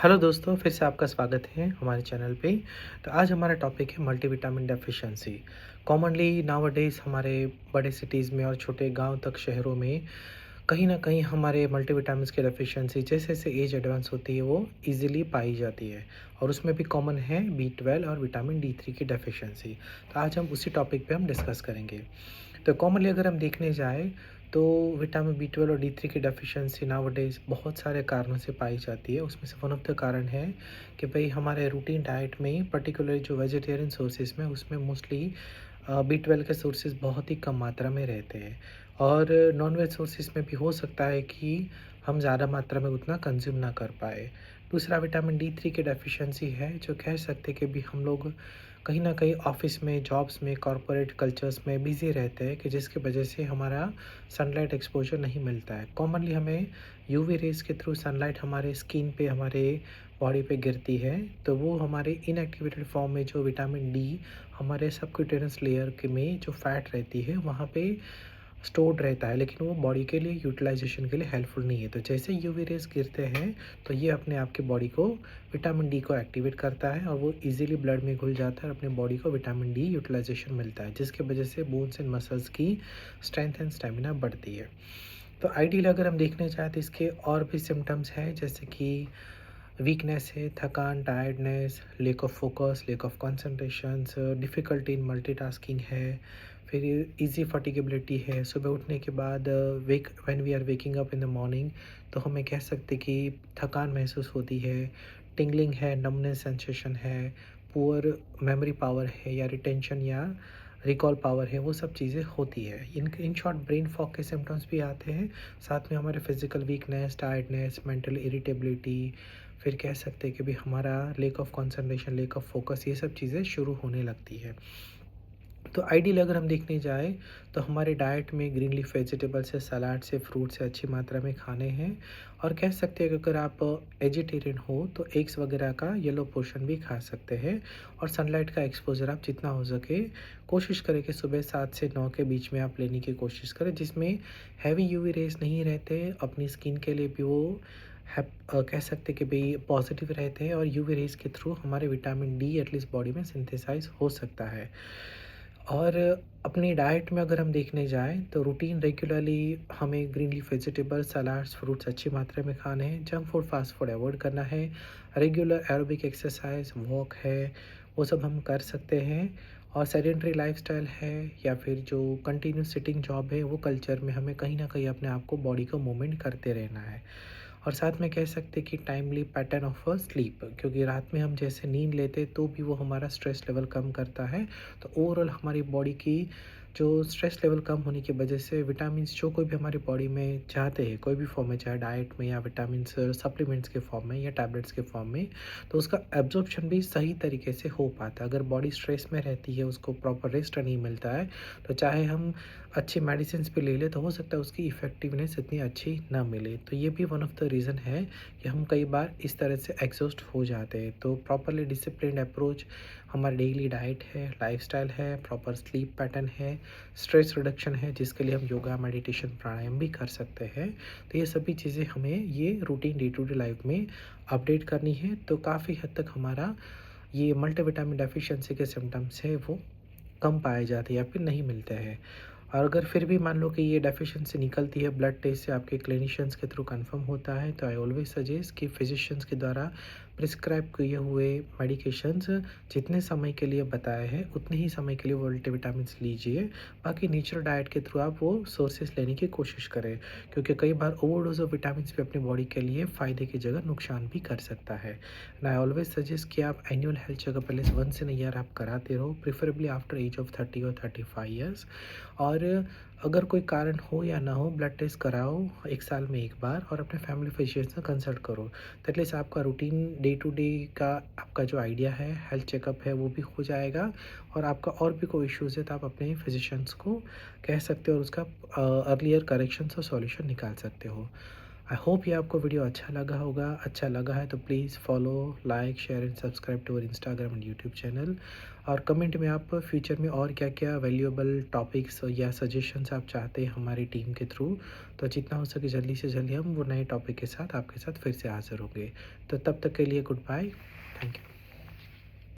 Hello दोस्तों, फिर से आपका स्वागत है हमारे चैनल पे। तो आज हमारा टॉपिक है मल्टीविटामिन डेफिशिएंसी। कॉमनली नाउअडेज़ हमारे बड़े सिटीज़ में और छोटे गांव तक शहरों में कहीं न कहीं हमारे मल्टीविटामिन्स की डेफिशिएंसी जैसे-जैसे एज एडवांस होती है वो ईज़िली पाई जाती है और उसमें भी कॉमन है बी12 और विटामिन डी3 की डेफिशिएंसी। तो आज हम उसी टॉपिक पे हम डिस्कस करेंगे। तो कॉमनली अगर हम देखने जाएँ तो विटामिन बी12 और डी3 की डेफिशिएंसी नाउअडेज़ बहुत सारे कारणों से पाई जाती है। उसमें से वन ऑफ द कारण है कि भई हमारे रूटीन डाइट में पर्टिकुलरली जो वेजिटेरियन सोर्सेज़ में उसमें मोस्टली बी12 के सोर्सेज़ बहुत ही कम मात्रा में रहते हैं और नॉन-वेज सोर्सेज़ में भी हो सकता है कि हम ज़्यादा मात्रा में उतना कंज़्यूम ना कर पाएँ। दूसरा विटामिन डी3 की डेफिशिएंसी है जो कह सकते हैं कि भी हम लोग कहीं न कहीं ऑफ़िस में, जॉब्स में, कॉर्पोरेट कल्चर्स में बिज़ी रहते हैं कि जिसकी वजह से हमारा सनलाइट एक्सपोज़र नहीं मिलता है। कॉमनली हमें यूवी रेज़ के थ्रू सनलाइट हमारे स्किन पे, हमारे बॉडी पे गिरती है, तो वो हमारे इनएक्टिवेटेड फॉर्म में जो विटामिन डी हमारे सबक्यूटेनियस लेयर के में जो फैट रहती है, वहाँ पे स्टोर्ड रहता है, लेकिन वो बॉडी के लिए यूटिलाइज़ेशन के लिए हेल्पफुल नहीं है। तो जैसे यूवी रेज़ गिरते हैं, तो ये अपने आप की बॉडी को विटामिन डी को एक्टिवेट करता है और वो ईज़िली ब्लड में घुल जाता है और अपनी बॉडी को विटामिन डी यूटिलाइज़ेशन मिलता है, जिसकी वजह से बोन्स एंड मसल्स की स्ट्रेंथ एंड स्टैमिना बढ़ती है। तो आइडियली अगर हम देखने जाएँ तो इसके और भी सिम्पटम्स हैं, जैसे कि वीकनेस है, थकान, tiredness, lack of focus, lack of concentrations, difficulty in multitasking है, फिर ईज़ी फटीगेबिलिटी है। सुबह उठने के बाद when we are waking up in the morning तो हमें कह सकते कि थकान महसूस होती है, टिंगलिंग है, नमनेस सेंसेशन है, पुअर मेमोरी पावर है या रिटेंशन या रिकॉल पावर है, वो सब चीज़ें होती है। इन शॉर्ट ब्रेन फॉग के सिम्पटम्स भी आते हैं, साथ में हमारे physical weakness, tiredness, mental irritability, फिर कह सकते हैं कि भी हमारा lack of concentration, lack of focus, ये सब चीज़ें शुरू होने लगती है। तो आइडियली अगर हम देखने जाएँ तो हमारे डाइट में ग्रीन लीफ वेजिटेबल्स से, सलाद से, फ्रूट से अच्छी मात्रा में खाने हैं और कह सकते हैं कि अगर आप वेजिटेरियन हो तो एग्स वगैरह का येलो पोर्शन भी खा सकते हैं और सनलाइट का एक्सपोज़र आप जितना हो सके कोशिश करें कि सुबह 7 से 9 के बीच में आप लेने की कोशिश करें, जिसमें हैवी यूवी रेज़ नहीं रहते। अपनी स्किन के लिए भी वो कह सकते हैं कि भई पॉजिटिव रहते हैं और यूवी रेज़ के थ्रू हमारे विटामिन डी एटलीस्ट बॉडी में सिंथेसाइज़ हो सकता है। और अपनी डाइट में अगर हम देखने जाएँ तो रूटीन रेगुलरली हमें green leaf vegetables, salads, fruits अच्छी मात्रा में खाने हैं, junk food, fast food avoid करना है, रेगुलर एरोबिक एक्सरसाइज, वॉक है, वो सब हम कर सकते हैं और सेडेंटरी लाइफ़स्टाइल है या फिर जो कंटिन्यूस सिटिंग जॉब है, वो कल्चर में हमें कहीं न कहीं अपने आप को बॉडी को मूवमेंट करते रहना है। और साथ में कह सकते हैं कि टाइमली पैटर्न ऑफ स्लीप, क्योंकि रात में हम जैसे नींद लेते तो भी वो हमारा स्ट्रेस लेवल कम करता है। तो ओवरऑल हमारी बॉडी की जो स्ट्रेस लेवल कम होने की वजह से विटामिन्स जो कोई भी हमारी बॉडी में जाते हैं, कोई भी फॉर्म में, चाहे डाइट में या विटामिन्स सप्लीमेंट्स के फॉर्म में या टैबलेट्स के फॉर्म में, तो उसका एब्जॉर्प्शन भी सही तरीके से हो पाता है। अगर बॉडी स्ट्रेस में रहती है, उसको प्रॉपर रेस्ट नहीं मिलता है, तो चाहे हम अच्छी मेडिसिन्स भी ले लें तो हो सकता है उसकी इफ़ेक्टिवनेस इतनी अच्छी ना मिले। तो ये भी वन ऑफ द रीज़न है कि हम कई बार इस तरह से एग्ज़ॉस्ट हो जाते हैं। तो प्रॉपर्ली डिसिप्लिन्ड अप्रोच हमारी डेली डाइट है, लाइफ़स्टाइल है, प्रॉपर स्लीप पैटर्न है, स्ट्रेस रिडक्शन है, जिसके लिए हम योगा, मेडिटेशन, प्राणायाम भी कर सकते हैं। तो ये सभी चीज़ें हमें ये routine day to day life में अपडेट करनी है, तो काफ़ी हद तक हमारा ये मल्टीविटामिन डेफिशिएंसी के सिम्पटम्स है वो कम पाए जाते हैं या फिर नहीं मिलते हैं। और अगर फिर भी मान लो कि ये डेफिशिएंसी निकलती है, ब्लड टेस्ट से आपके क्लिनिशियंस के थ्रू कंफर्म होता है, तो आई ऑलवेज सजेस्ट कि फिजिशियंस के द्वारा प्रिस्क्राइब किए हुए मेडिकेशंस जितने समय के लिए बताए हैं उतने ही समय के लिए वो मल्टीविटामिन्स लीजिए। बाकी नेचुरल डाइट के थ्रू आप वो सोर्सेज लेने की कोशिश करें, क्योंकि कई बार ओवरडोज ऑफ विटामिन्स भी अपनी बॉडी के लिए फ़ायदे की जगह नुकसान भी कर सकता है। एंड आई ऑलवेज सजेस्ट कि आप annual health checkup at least once in a year आप कराते रहो, प्रेफरेबली आफ्टर एज ऑफ 30 और 35 ईयर्स। और अगर कोई कारण हो या ना हो, ब्लड टेस्ट कराओ 1 साल में 1 बार और अपने फैमिली फिजिशियन से कंसल्ट करो। तो एटलीस्ट आपका रूटीन डे टू डे का आपका जो आइडिया है, हेल्थ चेकअप है, वो भी हो जाएगा और आपका और भी कोई इश्यूज़ है तो आप अपने फिजिशियंस को कह सकते हो और उसका अर्लियर करेक्शंस और सॉल्यूशन निकाल सकते हो। आई होप ये आपको वीडियो अच्छा लगा होगा। अच्छा लगा है तो please follow, like, share and subscribe to our Instagram and YouTube channel. और कमेंट में आप फ्यूचर में और क्या-क्या वैल्यूएबल टॉपिक्स या सजेशंस आप चाहते हैं हमारी टीम के थ्रू, तो जितना हो सके जल्दी से जल्दी हम वो नए टॉपिक के साथ आपके साथ फिर से हाज़िर होंगे। तो तब तक के लिए गुड बाय। Thank you.